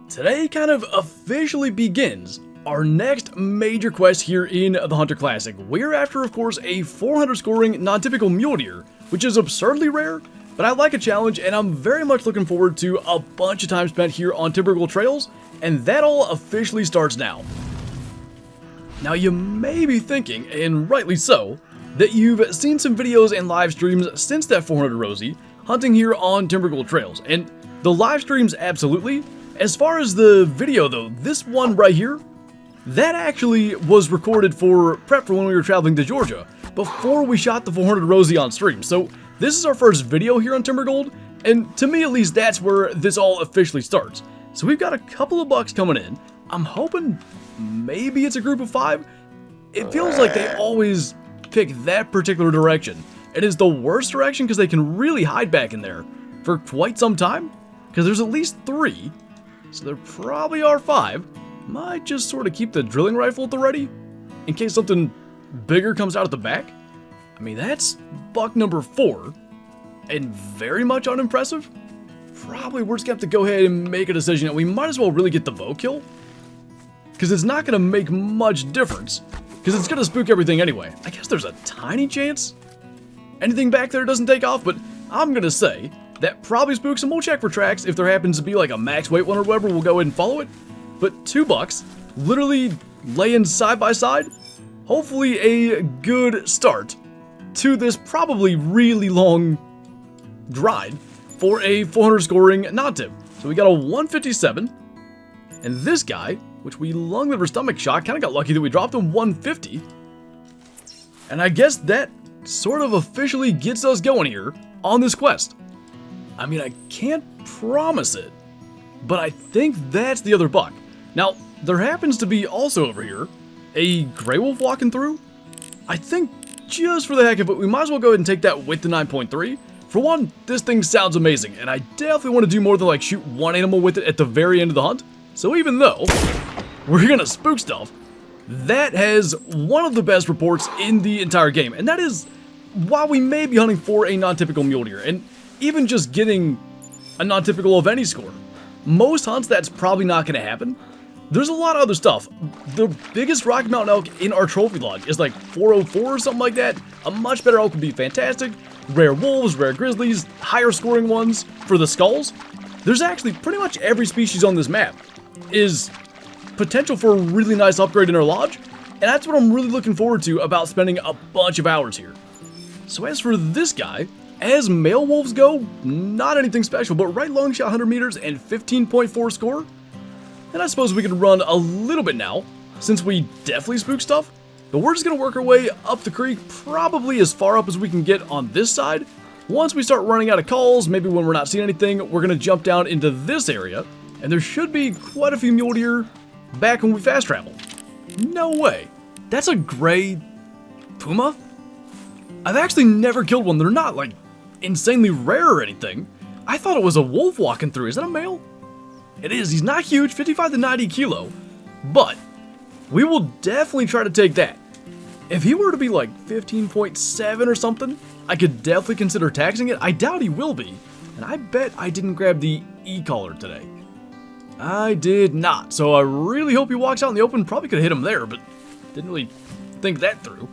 Today kind of officially begins our next major quest here in the Hunter Classic. We're after, of course, a 400 scoring non-typical mule deer, which is absurdly rare, but I like a challenge and I'm very much looking forward to a bunch of time spent here on Timbergold Trails, and that all officially starts now. Now you may be thinking, and rightly so, that you've seen some videos and live streams since that 400 Rosie hunting here on Timbergold Trails, and the live streams absolutely. As far as the video though, this one right here, that actually was recorded for prep for when we were traveling to Georgia, before we shot the 400 Rosie on stream. So this is our first video here on Timbergold, and to me at least that's where this all officially starts. So we've got a couple of bucks coming in. I'm hoping maybe it's a group of 5. It feels like they always pick that particular direction. It is the worst direction because they can really hide back in there for quite some time, because there's at least 3. So there probably are 5. Might just sort of keep the drilling rifle at the ready, in case something bigger comes out at the back. I mean, that's buck number 4, and very much unimpressive. Probably we're just gonna have to go ahead and make a decision that we might as well really get the bow kill, because it's not gonna make much difference, because it's gonna spook everything anyway. I guess there's a tiny chance anything back there doesn't take off, but I'm gonna say that probably spooks, and we'll check for tracks. If there happens to be like a max weight one or whatever, we'll go ahead and follow it. But 2 bucks, literally laying side by side, hopefully a good start to this probably really long ride for a 400 scoring non-tip. So we got a 157, and this guy, which we lung liver stomach shot, kind of got lucky that we dropped him 150. And I guess that sort of officially gets us going here on this quest. I mean, I can't promise it, but I think that's the other buck. Now, there happens to be also over here a gray wolf walking through. I think just for the heck of it, we might as well go ahead and take that with the 9.3. For one, this thing sounds amazing, and I definitely want to do more than like shoot one animal with it at the very end of the hunt. So even though we're gonna spook stuff, that has one of the best reports in the entire game, and that is while we may be hunting for a non-typical mule deer, and even just getting a non-typical of any score. Most hunts, that's probably not going to happen. There's a lot of other stuff. The biggest Rocky Mountain elk in our trophy log is like 404 or something like that. A much better elk would be fantastic. Rare wolves, rare grizzlies, higher scoring ones for the skulls. There's actually pretty much every species on this map is potential for a really nice upgrade in our lodge, and that's what I'm really looking forward to about spending a bunch of hours here. So as for this guy, as male wolves go, not anything special, but right long shot 100 meters and 15.4 score. And I suppose we can run a little bit now, since we definitely spook stuff. But we're just going to work our way up the creek, probably as far up as we can get on this side. Once we start running out of calls, maybe when we're not seeing anything, we're going to jump down into this area. And there should be quite a few mule deer back when we fast travel. No way. That's a gray puma? I've actually never killed one. They're not like insanely rare or anything. I thought it was a wolf walking through. Is that a male? It is. He's not huge, 55 to 90 kilo, but we will definitely try to take that. If he were to be like 15.7 or something, I could definitely consider taxing it. I doubt he will be, and I bet I didn't grab the e-collar today. I did not, so I really hope he walks out in the open. Probably could have hit him there, but didn't really think that through.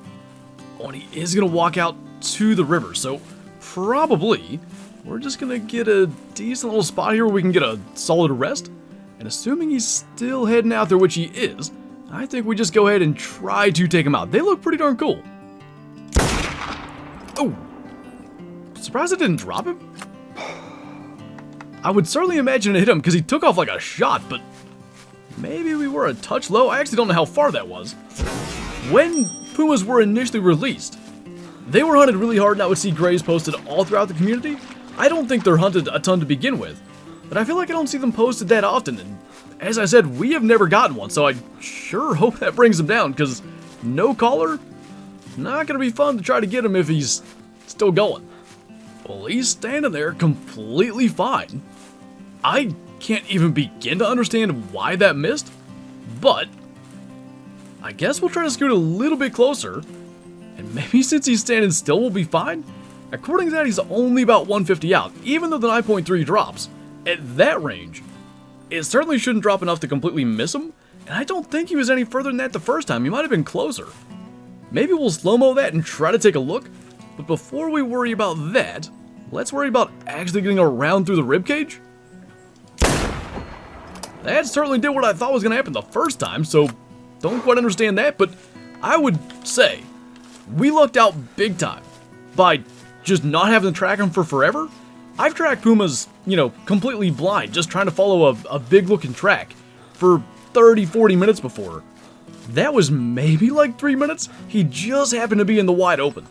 Oh, and he is going to walk out to the river, so probably we're just gonna get a decent little spot here where we can get a solid rest. And assuming he's still heading out there, which he is, I think we just go ahead and try to take him out. They look pretty darn cool. Oh, surprised I didn't drop him. I would certainly imagine it hit him because he took off like a shot, but maybe we were a touch low. I actually don't know how far that was. When pumas were initially released, they were hunted really hard, and I would see grays posted all throughout the community. I don't think they're hunted a ton to begin with, but I feel like I don't see them posted that often, and as I said, we have never gotten one, so I sure hope that brings him down, because no collar, not going to be fun to try to get him if he's still going. Well, he's standing there completely fine. I can't even begin to understand why that missed, but I guess we'll try to scoot a little bit closer. And maybe since he's standing still, we'll be fine. According to that, he's only about 150 out, even though the 9.3 drops. At that range, it certainly shouldn't drop enough to completely miss him, and I don't think he was any further than that the first time. He might have been closer. Maybe we'll slow-mo that and try to take a look, but before we worry about that, let's worry about actually getting around through the ribcage. That certainly did what I thought was going to happen the first time, so don't quite understand that, but I would say we lucked out big time by just not having to track them for forever. I've tracked pumas, you know, completely blind, just trying to follow a big-looking track for 30, 40 minutes before. That was maybe like 3 minutes. He just happened to be in the wide open.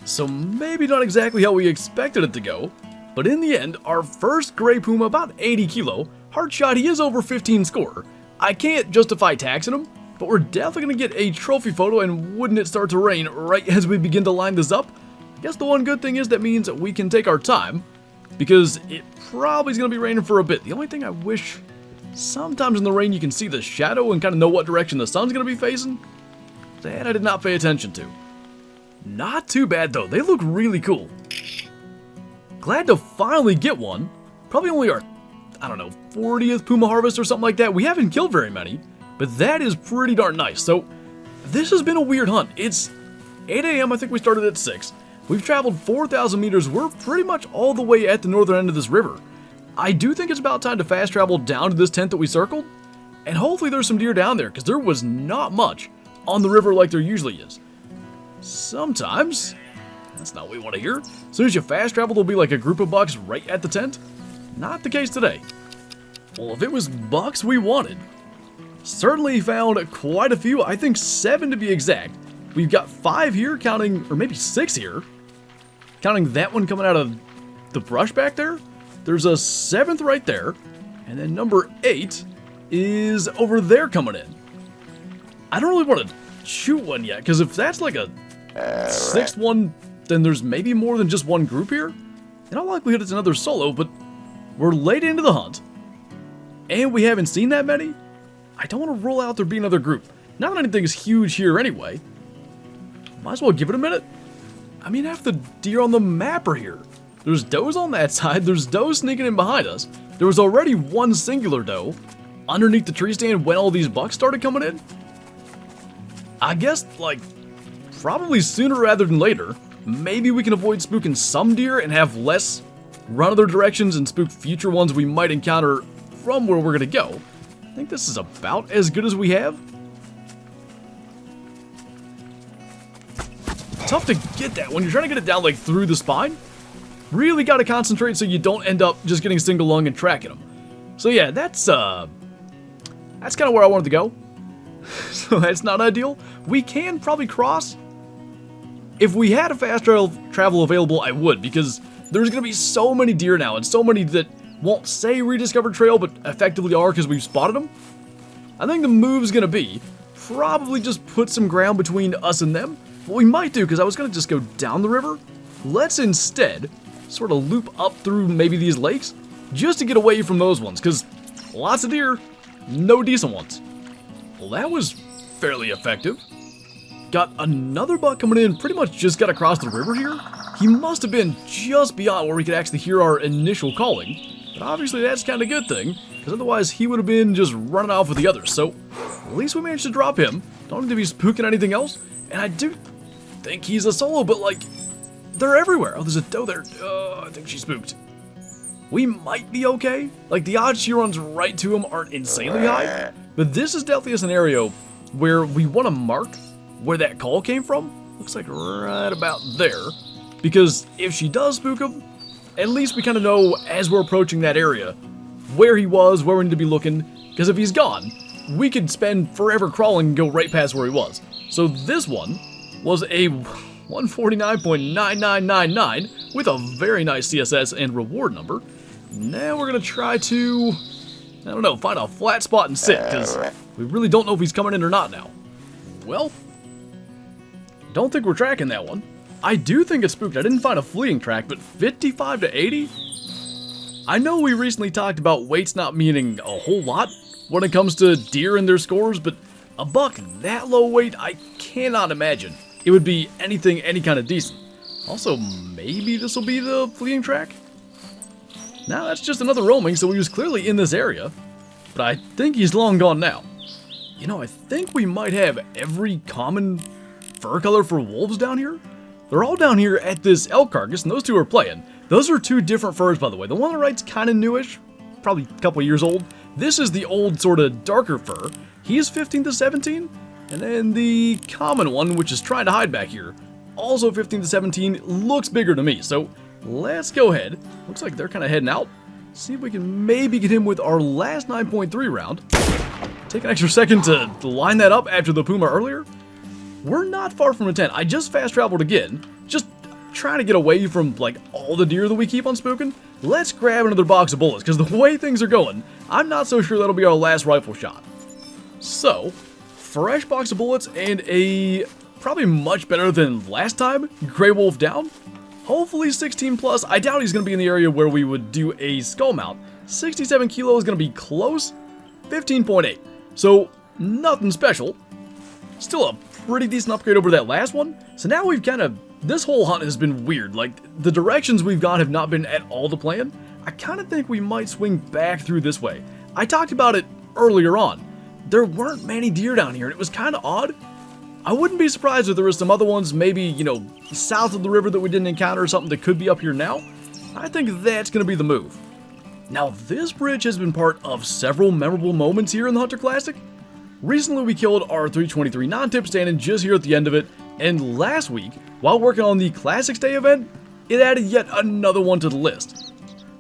So maybe not exactly how we expected it to go, but in the end, our first gray puma, about 80 kilo, hard shot, he is over 15 score. I can't justify taxing him, but we're definitely going to get a trophy photo, and wouldn't it start to rain right as we begin to line this up? I guess the one good thing is that means that we can take our time, because it probably is going to be raining for a bit. The only thing I wish, sometimes in the rain you can see the shadow and kind of know what direction the sun's going to be facing. That I did not pay attention to. Not too bad though, they look really cool. Glad to finally get one. Probably only our, I don't know, 40th puma harvest or something like that. We haven't killed very many, but that is pretty darn nice. So this has been a weird hunt. It's 8 a.m. I think we started at 6. We've traveled 4,000 meters. We're pretty much all the way at the northern end of this river. I do think it's about time to fast travel down to this tent that we circled, and hopefully there's some deer down there, because there was not much on the river like there usually is. Sometimes, that's not what we want to hear. As soon as you fast travel, there'll be like a group of bucks right at the tent. Not the case today. Well, if it was bucks we wanted, certainly found quite a few. I think 7 to be exact. We've got 5 here, counting, or maybe 6 here, counting that one coming out of the brush back there. There's a 7th right there, and then number 8 is over there coming in. I don't really want to shoot one yet, because if that's like a 6th one, then there's maybe more than just one group here. In all likelihood, it's another solo, but we're late into the hunt, and we haven't seen that many. I don't want to rule out there being another group. Not that anything is huge here anyway. Might as well give it a minute. I mean, half the deer on the map are here. There's does on that side, there's does sneaking in behind us. There was already one singular doe underneath the tree stand when all these bucks started coming in. I guess, like, probably sooner rather than later, maybe we can avoid spooking some deer and have less run other directions and spook future ones we might encounter from where we're going to go. I think this is about as good as we have. Tough to get that when you're trying to get it down like through the spine. Really got to concentrate so you don't end up just getting single lung and tracking them. So yeah, that's kind of where I wanted to go. So that's not ideal. We can probably cross. If we had a fast travel available, I would, because there's going to be so many deer now, and so many that won't say rediscovered trail, but effectively are because we've spotted them. I think the move's going to be probably just put some ground between us and them. What we might do, because I was going to just go down the river, let's instead sort of loop up through maybe these lakes, just to get away from those ones, because lots of deer, no decent ones. Well, that was fairly effective. Got another buck coming in, pretty much just got across the river here. He must have been just beyond where we could actually hear our initial calling, but obviously that's kind of a good thing, because otherwise he would have been just running off with the others, so at least we managed to drop him. Don't need to be spooking anything else, and I do think he's a solo, but like, they're everywhere. Oh, there's a doe there. I think she spooked. We might be okay. Like, the odds she runs right to him aren't insanely high, but this is definitely a scenario where we want to mark where that call came from. Looks like right about there, because if she does spook him, at least we kind of know as we're approaching that area where he was, where we need to be looking, because if he's gone, we could spend forever crawling and go right past where he was. So this one was a 149.9999 with a very nice CSS and reward number. Now we're going to try to, I don't know, find a flat spot and sit, because we really don't know if he's coming in or not now. Well, don't think we're tracking that one. I do think it's spooked. I didn't find a fleeing track, but 55 to 80? I know we recently talked about weights not meaning a whole lot when it comes to deer and their scores, but a buck that low weight, I cannot imagine it would be anything any kind of decent. Also, maybe this will be the fleeing track? Now that's just another roaming, so he was clearly in this area. but I think he's long gone now. You know, I think we might have every common fur color for wolves down here. They're all down here at this elk carcass, and those two are playing. Those are two different furs, by the way. The one on the right's kind of newish, probably a couple years old. This is the old, sort of darker fur. He's 15 to 17, and then the common one, which is trying to hide back here, also 15 to 17, looks bigger to me. So let's go ahead. Looks like they're kind of heading out. See if we can maybe get him with our last 9.3 round. Take an extra second to line that up after the puma earlier. We're not far from a 10. I just fast traveled again, just trying to get away from like all the deer that we keep on spooking. Let's grab another box of bullets, because the way things are going, I'm not so sure that'll be our last rifle shot. So, fresh box of bullets and a probably much better than last time gray wolf down. Hopefully 16 plus. I doubt he's going to be in the area where we would do a skull mount. 67 kilo is going to be close. 15.8. So, nothing special. Still a pretty decent upgrade over that last one. So now we've kind of, this whole hunt has been weird. Like, the directions we've gone have not been at all the plan. I kind of think we might swing back through this way. I talked about it earlier on. There weren't many deer down here, and it was kind of odd. I wouldn't be surprised if there was some other ones, maybe, you know, south of the river that we didn't encounter, or something that could be up here now. I think that's going to be the move. Now, this bridge has been part of several memorable moments here in the Hunter Classic. Recently, we killed our 323 non-tip standing just here at the end of it, and last week, while working on the Classics Day event, it added yet another one to the list.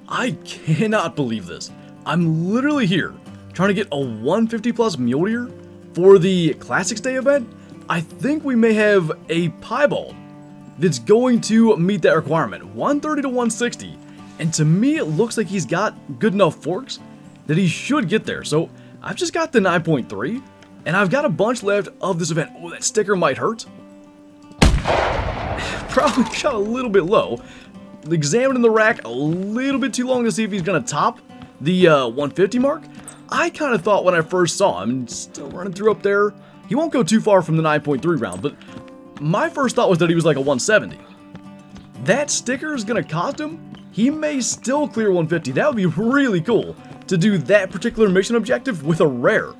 I cannot believe this. I'm literally here, trying to get a 150 plus mule deer for the Classics Day event. I think we may have a piebald that's going to meet that requirement, 130 to 160. And to me, it looks like he's got good enough forks that he should get there. So I've just got the 9.3, and I've got a bunch left of this event. Oh, that sticker might hurt. Probably shot a little bit low. Examining the rack a little bit too long to see if he's going to top the 150 mark. I kind of thought when I first saw him, still running through up there, he won't go too far from the 9.3 round, but my first thought was that he was like a 170. That sticker is going to cost him. He may still clear 150. That would be really cool to do that particular mission objective with a rare.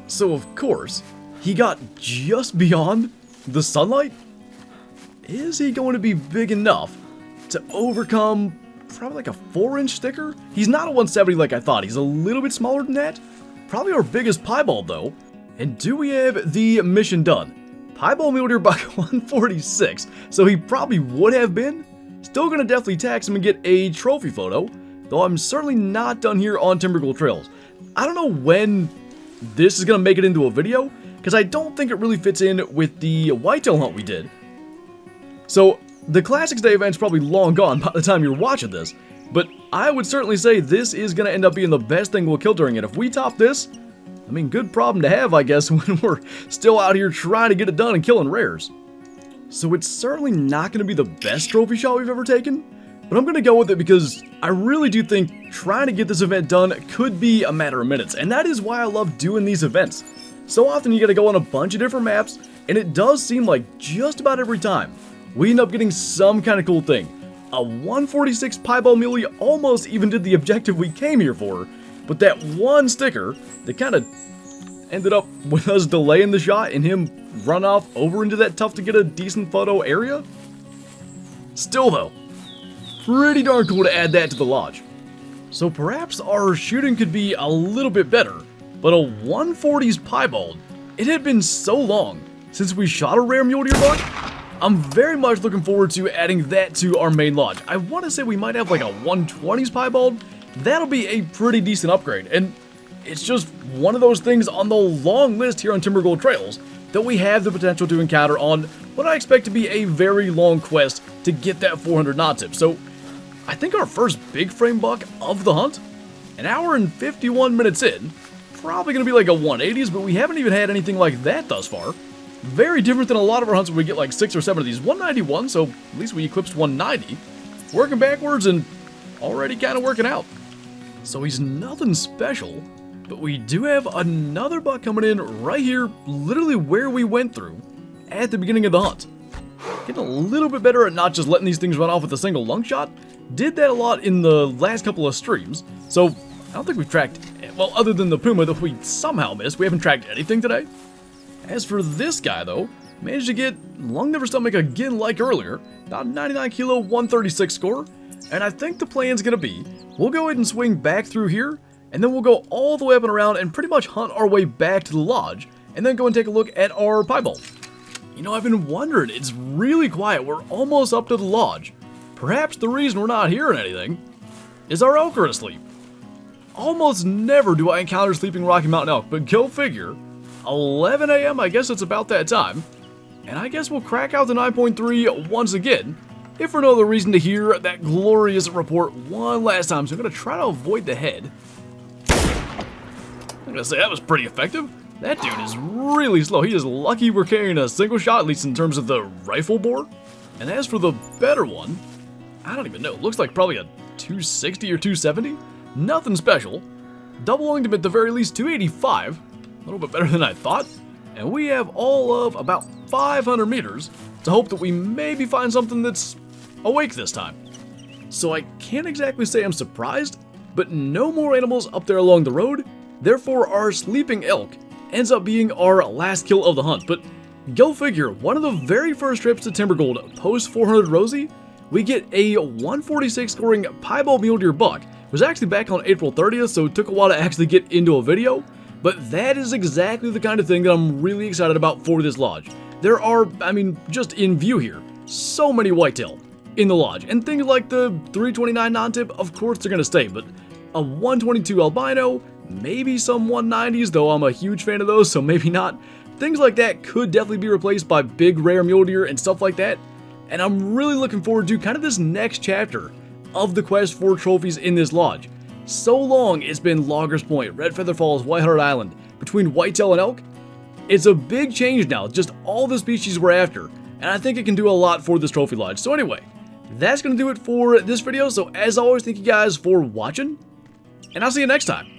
So of course, he got just beyond the sunlight. Is he going to be big enough to overcome probably like a 4-inch sticker? He's not a 170 like I thought. He's a little bit smaller than that. Probably our biggest piebald though. And do we have the mission done? Piebald Mule buck 146, so he probably would have been. Still gonna definitely tax him and get a trophy photo, though I'm certainly not done here on Timbergold Trails. I don't know when this is gonna make it into a video, because I don't think it really fits in with the whitetail hunt we did. So the Classics Day event's probably long gone by the time you're watching this, but I would certainly say this is gonna end up being the best thing we'll kill during it. If we top this, I mean, good problem to have, I guess, when we're still out here trying to get it done and killing rares. So it's certainly not going to be the best trophy shot we've ever taken, but I'm going to go with it because I really do think trying to get this event done could be a matter of minutes, and that is why I love doing these events. So often you got to go on a bunch of different maps, and it does seem like just about every time we end up getting some kind of cool thing. A 146 Piebald Mule almost even did the objective we came here for, but that one sticker that kind of ended up with us delaying the shot and him run off over into that tough to get a decent photo area. Still though, pretty darn cool to add that to the lodge. So perhaps our shooting could be a little bit better, but a 140's piebald, it had been so long since we shot a rare mule deer buck. I'm very much looking forward to adding that to our main lodge. I want to say we might have like a 120's piebald. That'll be a pretty decent upgrade, and it's just one of those things on the long list here on Timbergold Trails that we have the potential to encounter on what I expect to be a very long quest to get that 400 knot tip. So I think our first big frame buck of the hunt, an hour and 51 minutes in, probably going to be like a 180s, but we haven't even had anything like that thus far. Very different than a lot of our hunts where we get like 6 or 7 of these. 191, so at least we eclipsed 190. Working backwards and already kind of working out. So he's nothing special, but we do have another buck coming in right here, literally where we went through at the beginning of the hunt. Getting a little bit better at not just letting these things run off with a single lung shot. Did that a lot in the last couple of streams, so I don't think we've tracked, well, other than the puma that we somehow missed, we haven't tracked anything today. As for this guy, though, managed to get lung liver stomach again like earlier, about 99 kilo, 136 score, and I think the plan's gonna be, we'll go ahead and swing back through here, and then we'll go all the way up and around and pretty much hunt our way back to the lodge, and then go and take a look at our piebald. You know, I've been wondering, it's really quiet, we're almost up to the lodge. Perhaps the reason we're not hearing anything is our elk are asleep. Almost never do I encounter sleeping Rocky Mountain elk, but go figure, 11 a.m., I guess it's about that time, and I guess we'll crack out the 9.3 once again, if for no other reason to hear that glorious report one last time, so I'm going to try to avoid the head. I'm going to say that was pretty effective. That dude is really slow. He is lucky we're carrying a single shot, at least in terms of the rifle bore. And as for the better one, I don't even know. It looks like probably a 260 or 270. Nothing special. Double lunged him at the very least 285. A little bit better than I thought. And we have all of about 500 meters to hope that we maybe find something that's awake this time. So I can't exactly say I'm surprised, but no more animals up there along the road. Therefore, our sleeping elk ends up being our last kill of the hunt. But go figure, one of the very first trips to Timbergold post 400 Rosie, we get a 146 scoring Piebald Mule deer buck. It was actually back on April 30th, so it took a while to actually get into a video. But that is exactly the kind of thing that I'm really excited about for this lodge. There are, I mean, just in view here, so many whitetail in the lodge. And things like the 329 non-tip, of course they're going to stay, but a 122 albino, maybe some 190s, though I'm a huge fan of those, so maybe not. Things like that could definitely be replaced by big rare mule deer and stuff like that. And I'm really looking forward to kind of this next chapter of the quest for trophies in this lodge. So long it's been Loggers Point, Red Feather Falls, Whiteheart Island, between whitetail and elk. It's a big change now, just all the species we're after, and I think it can do a lot for this trophy lodge. So anyway, that's going to do it for this video, so as always, thank you guys for watching, and I'll see you next time.